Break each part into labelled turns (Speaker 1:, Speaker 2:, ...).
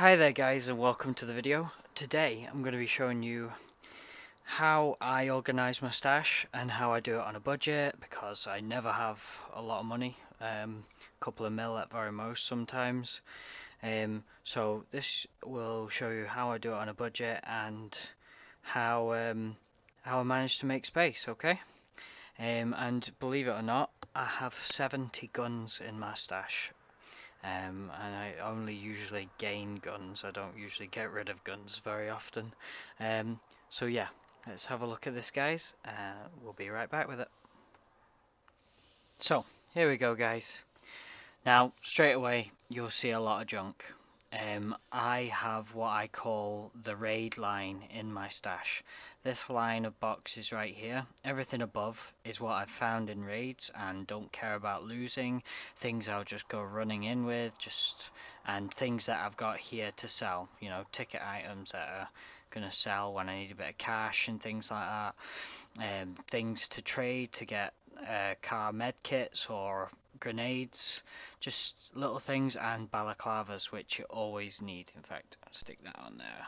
Speaker 1: Hi there guys and welcome to the video. Today I'm going to be showing you how I organise my stash and how I do it on a budget because I never have a lot of money, a couple of mil at very most sometimes. So this will show you how I do it on a budget and how I manage to make space, okay? And believe it or not, I have 70 guns in my stash. And I only usually gain guns. I don't usually get rid of guns very often. So yeah, let's have a look at this, guys. We'll be right back with it. So here we go, guys. Now straight away you'll see a lot of junk. I have what I call the raid line in my stash. This line of boxes right here, everything above is what I've found in raids and don't care about losing. Things I'll just go running in with, and things that I've got here to sell. You know, ticket items that are gonna sell when I need a bit of cash and things like that. Things to trade to get car med kits or grenades, just little things, and balaclavas, which you always need. In fact, I'll stick that on there.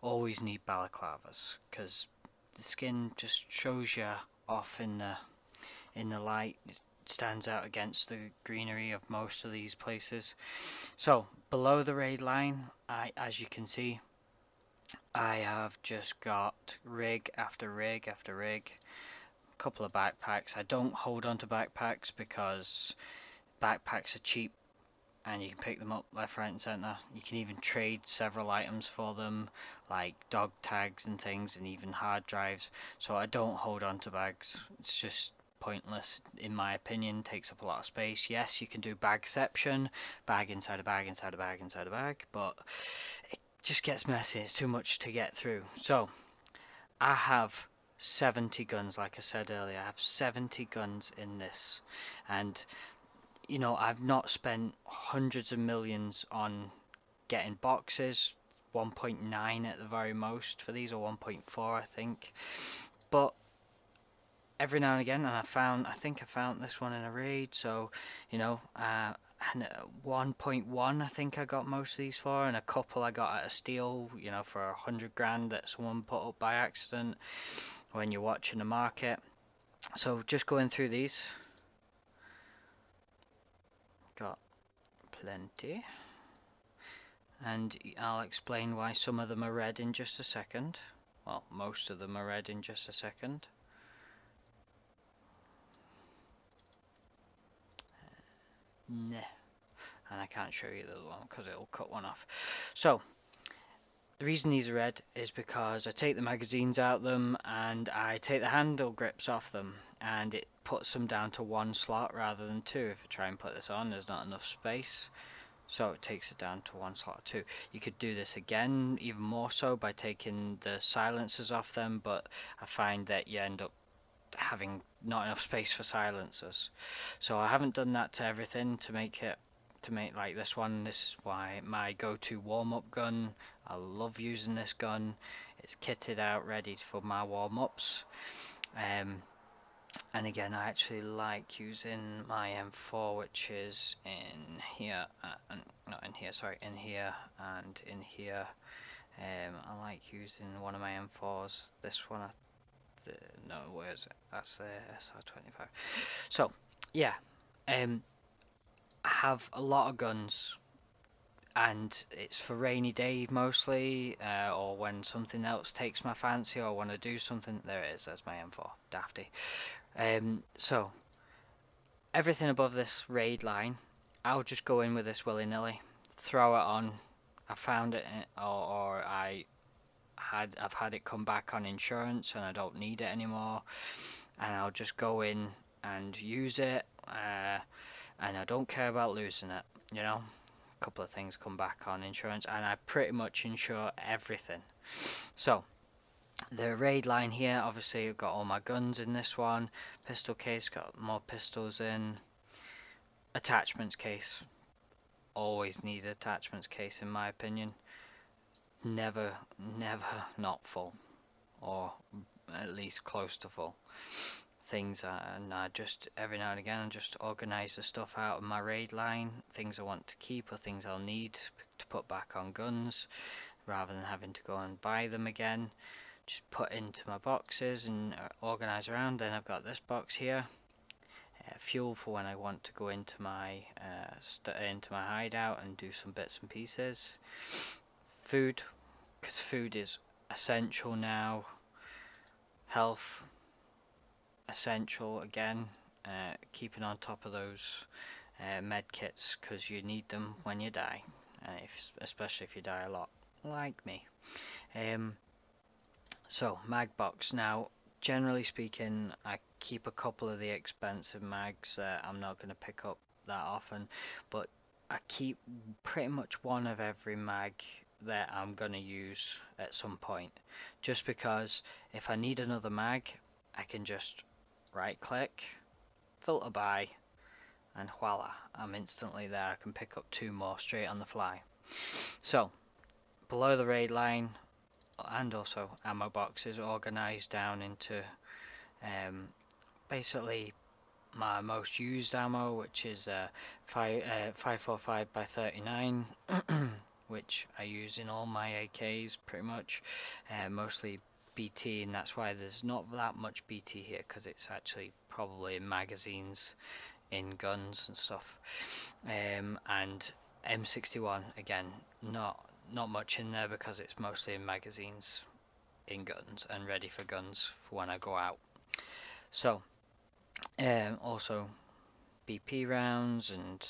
Speaker 1: Always need balaclavas because the skin just shows you off in the light. It stands out against the greenery of most of these places. So below the raid line, as you can see, I have just got rig after rig after rig. A couple of backpacks. I don't hold on to backpacks because backpacks are cheap and you can pick them up left, right and centre. You can even trade several items for them, like dog tags and things, and even hard drives. So I don't hold on to bags. It's just pointless in my opinion. Takes up a lot of space. Yes, you can do bagception, bag inside a bag inside a bag inside a bag, but it just gets messy. It's too much to get through. So I have 70 guns, like I said earlier. I have 70 guns in this, and you know, I've not spent hundreds of millions on getting boxes, 1.9 at the very most for these, or 1.4 I think. But every now and again, and I think I found this one in a raid, so, you know, and 1.1 I think I got most of these for, and a couple I got at a steal, you know, for 100 grand that someone put up by accident when you're watching the market. So just going through these, got plenty. And I'll explain why some of them are red in just a second. Well, most of them are red in just a second. Nah. And I can't show you the other one because it'll cut one off. So, the reason these are red is because I take the magazines out of them and I take the handle grips off them, and it puts them down to one slot rather than two. If I try and put this on, there's not enough space. So it takes it down to one slot or two. You could do this again, even more so, by taking the silencers off them, but I find that you end up having not enough space for silencers. So I haven't done that to everything to make like this one. This is why my go-to warm-up gun. I love using this gun. It's kitted out ready for my warm-ups. And again, I actually like using my M4, which is in here, not in here, sorry, in here and in here. I like using one of my M4s. This one, no, where is it? That's the SR25. So, yeah, I have a lot of guns, and it's for rainy day mostly, or when something else takes my fancy, or want to do something. There it is. There's my M4, dafty. So everything above this raid line, I'll just go in with this willy-nilly, throw it on. I found it, or I've had it come back on insurance and I don't need it anymore, and I'll just go in and use it, and I don't care about losing it. You know, a couple of things come back on insurance, and I pretty much insure everything. So the raid line here, obviously I've got all my guns in this one. Pistol case, got more pistols in. Attachments case, always need attachments case in my opinion. Never not full, or at least close to full. things, and I just every now and again I just organise the stuff out of my raid line, things I want to keep or things I'll need to put back on guns, rather than having to go and buy them again. Just put into my boxes and organise around. Then I've got this box here, fuel for when I want to go into my hideout and do some bits and pieces. Food, because food is essential now. Health, essential again. Keeping on top of those med kits, because you need them when you die, especially if you die a lot, like me. So mag box. Now, generally speaking, I keep a couple of the expensive mags that I'm not going to pick up that often, but I keep pretty much one of every mag that I'm going to use at some point, just because if I need another mag, I can just right click, filter by, and voila, I'm instantly there. I can pick up 2 more straight on the fly. So below the raid line, and also ammo boxes organised down into basically my most used ammo, which is 545 by 39 which I use in all my AKs pretty much, mostly BT, and that's why there's not that much BT here, because it's actually probably in magazines in guns and stuff. And M61, again, not much in there because it's mostly in magazines in guns and ready for guns for when I go out. So also BP rounds and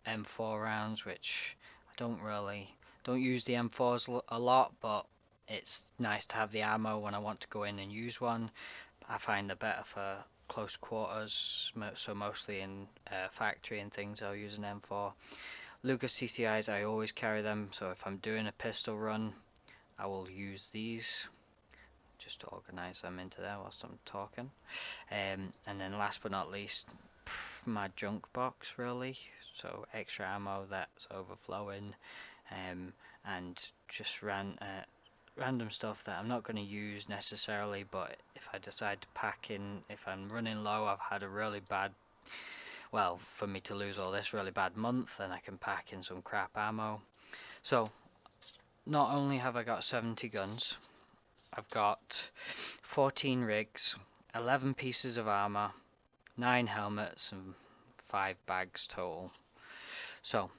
Speaker 1: M4 rounds, which I don't use the M4s a lot, but it's nice to have the ammo when I want to go in and use one. I find they're better for close quarters, so mostly in factory and things I'll use an M4. Luger CCIs, I always carry them, so if I'm doing a pistol run, I will use these, just to organise them into there whilst I'm talking. And then last but not least, my junk box really, so extra ammo that's overflowing, and just random stuff that I'm not going to use necessarily, but if I decide to pack in, if I'm running low, I've had a really bad, well, for me to lose all this really bad month, and I can pack in some crap ammo. So not only have I got 70 guns, I've got 14 rigs, 11 pieces of armor, 9 helmets, and 5 bags total. So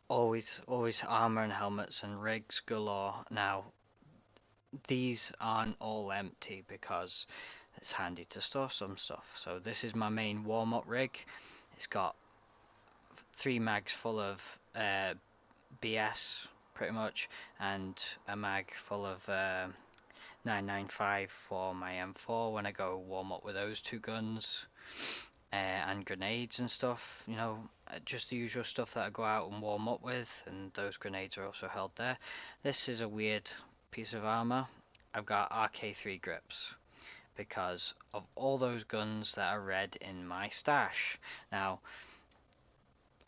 Speaker 1: always armor and helmets and rigs galore. Now these aren't all empty because it's handy to store some stuff. So this is my main warm-up rig. It's got 3 mags full of BS pretty much, and a mag full of 995 for my M4 when I go warm up with those 2 guns, and grenades and stuff, you know, just the usual stuff that I go out and warm up with, and those grenades are also held there. This is a weird piece of armor. I've got RK3 grips because of all those guns that are red in my stash. Now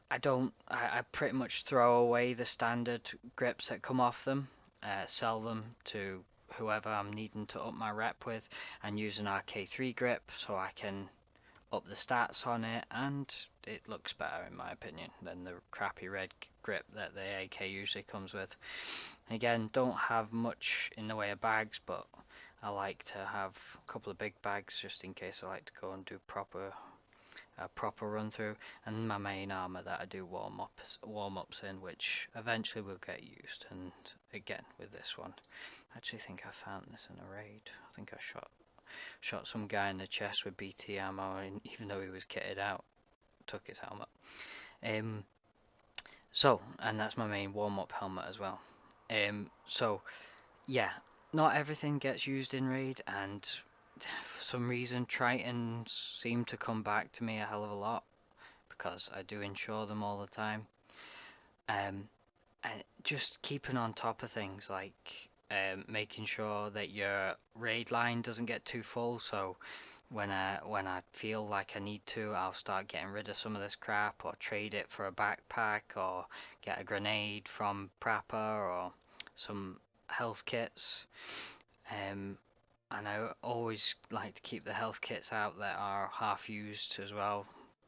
Speaker 1: I pretty much throw away the standard grips that come off them, sell them to whoever I'm needing to up my rep with, and use an RK3 grip so I can up the stats on it, and it looks better in my opinion than the crappy red grip that the AK usually comes with. Again, don't have much in the way of bags, but I like to have a couple of big bags just in case I like to go and do a proper run through, and my main armor that I do warm ups in, which eventually will get used. And again with this one, I actually think I found this in a raid. I think I shot some guy in the chest with BT ammo, and even though he was kitted out, took his helmet. So, and that's my main warm up helmet as well. So yeah, not everything gets used in raid, and for some reason Tritons seem to come back to me a hell of a lot because I do insure them all the time. And just keeping on top of things like making sure that your raid line doesn't get too full, so when I feel like I need to, I'll start getting rid of some of this crap, or trade it for a backpack, or get a grenade from Prapper, or some health kits. and I always like to keep the health kits out that are half used as well.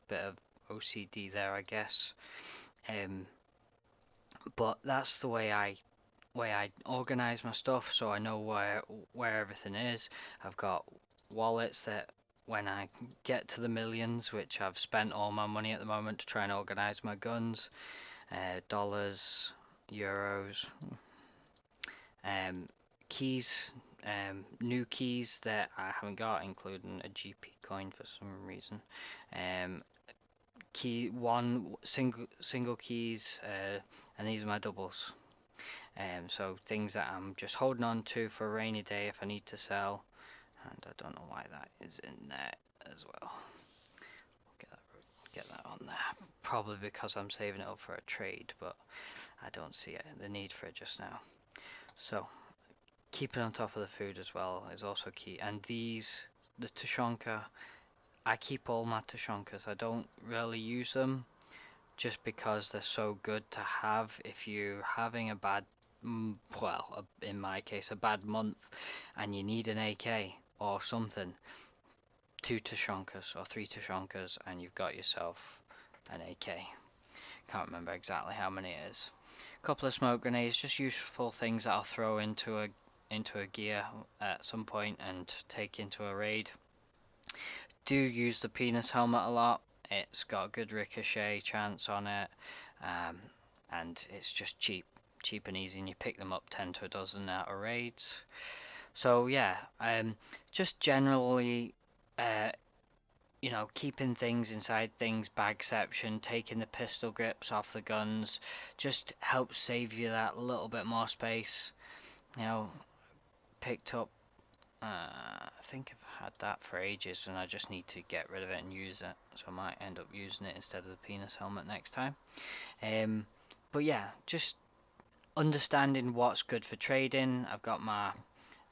Speaker 1: Bit of OCD there, I guess. Um, but that's the way I organize my stuff, so I know where everything is. I've got wallets that when I get to the millions, which I've spent all my money at the moment to try and organize my guns, dollars, euros, um, keys, new keys that I haven't got, including a GP coin for some reason. Um, key one single keys, and these are my doubles. So things that I'm just holding on to for a rainy day if I need to sell. And I don't know why that is in there as well. Get that on there. Probably because I'm saving it up for a trade, but I don't see the need for it just now. So keeping on top of the food as well is also key. And these, the Tushonka, I keep all my Tushonkas. I don't really use them just because they're so good to have if you're having a bad, well, in my case, a bad month and you need an AK or something. 2 Tushonkas or 3 Tushonkas and you've got yourself an AK. Can't remember exactly how many it is. A couple of smoke grenades, just useful things that I'll throw into a gear at some point and take into a raid. Do use the penis helmet a lot. It's got a good ricochet chance on it, and it's just cheap and easy, and you pick them up 10 to a dozen out of raids. So yeah, just generally, keeping things inside things, bagception, taking the pistol grips off the guns, just helps save you that little bit more space. Picked up, I think I've had that for ages and I just need to get rid of it and use it, so I might end up using it instead of the penis helmet next time. But yeah, just understanding what's good for trading. I've got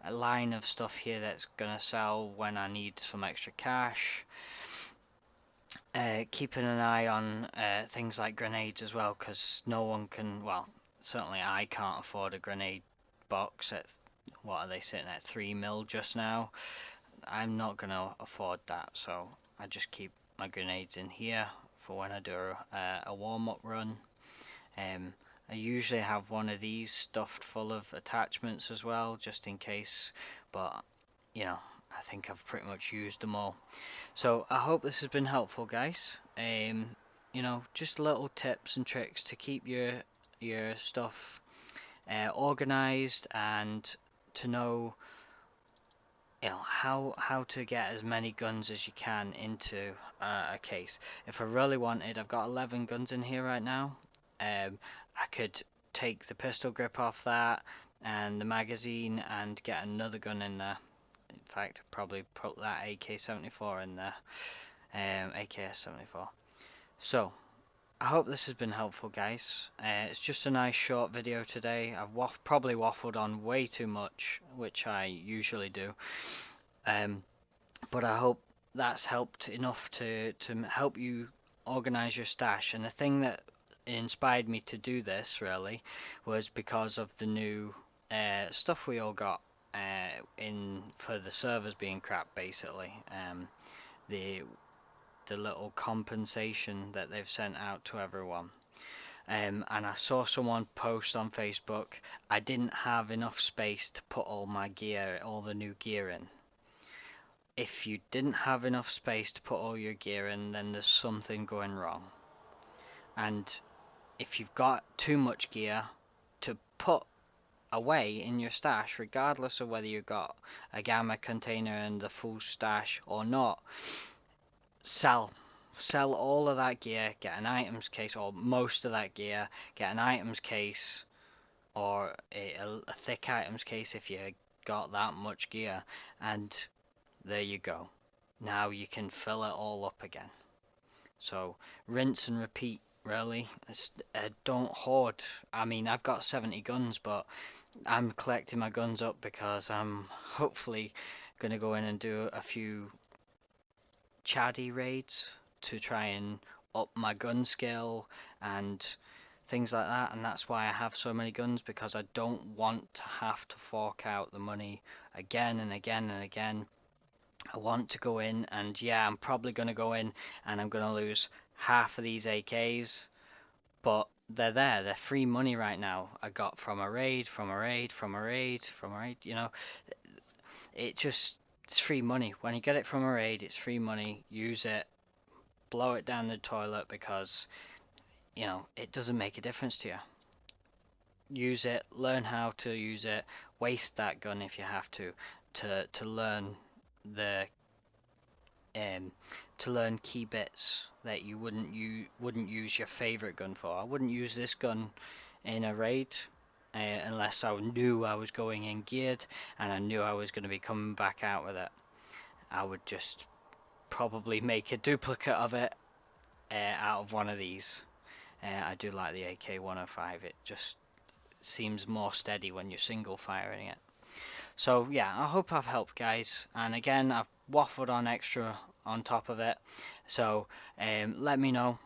Speaker 1: a line of stuff here that's gonna sell when I need some extra cash. Keeping an eye on things like grenades as well, because no one can, well, certainly I can't afford a grenade box at, what are they sitting at, 3 mil just now. I'm not gonna afford that, so I just keep my grenades in here for when I do a warm-up run. I usually have one of these stuffed full of attachments as well, just in case, but I think I've pretty much used them all. So I hope this has been helpful, guys. Just little tips and tricks to keep your stuff organized and to know how to get as many guns as you can into a case. If I really wanted, I've got 11 guns in here right now. I could take the pistol grip off that and the magazine and get another gun in there. In fact, probably put that AK-74 in there, AKS-74. So I hope this has been helpful, guys. It's just a nice short video today. I've probably waffled on way too much, which I usually do. But I hope that's helped enough to help you organize your stash. And the thing that inspired me to do this really was because of the new stuff we all got in for the servers being crap, basically. The little compensation that they've sent out to everyone. And I saw someone post on Facebook, I didn't have enough space to put all my gear, all the new gear in. If you didn't have enough space to put all your gear in, then there's something going wrong. And if you've got too much gear to put away in your stash, regardless of whether you've got a gamma container and the full stash or not, sell all of that gear, get an items case, or most of that gear, get an items case or a thick items case if you got that much gear, and there you go. Now you can fill it all up again. So rinse and repeat, really. Don't hoard. I mean, I've got 70 guns, but I'm collecting my guns up because I'm hopefully going to go in and do a few Chaddy raids to try and up my gun skill and things like that, and that's why I have so many guns, because I don't want to have to fork out the money again and again and again. I want to go in, and yeah, I'm probably going to go in and I'm going to lose half of these AKs, but they're there. They're free money right now. I got from a raid, you know. It's free money. When you get it from a raid, it's free money. Use it, blow it down the toilet, because, you know, it doesn't make a difference to you. Use it, learn how to use it, waste that gun if you have to learn the to learn key bits that you wouldn't use your favorite gun for. I wouldn't use this gun in a raid unless I knew I was going in geared and I knew I was going to be coming back out with it. I would just probably make a duplicate of it out of one of these. I do like the AK-105. It just seems more steady when you're single firing it. So yeah, I hope I've helped, guys. And again, I've waffled on extra on top of it. So let me know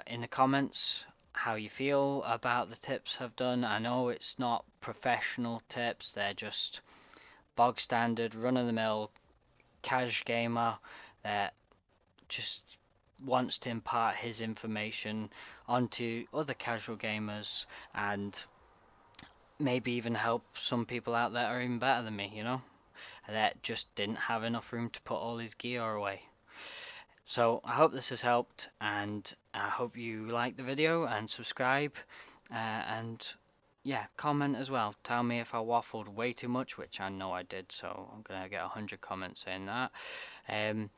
Speaker 1: in the comments how you feel about the tips I've done. I know it's not professional tips, they're just bog standard, run-of-the-mill cash gamer that just wants to impart his information onto other casual gamers, and maybe even help some people out that are even better than me, you know, that just didn't have enough room to put all his gear away. So I hope this has helped, and I hope you like the video and subscribe, and yeah, comment as well. Tell me if I waffled way too much, which I know I did, so I'm gonna get 100 comments saying that. And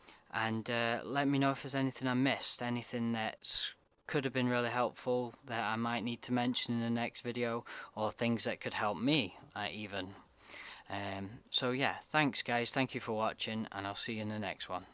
Speaker 1: let me know if there's anything I missed, anything that's could have been really helpful that I might need to mention in the next video, or things that could help me even. So yeah, thanks guys, thank you for watching, and I'll see you in the next one.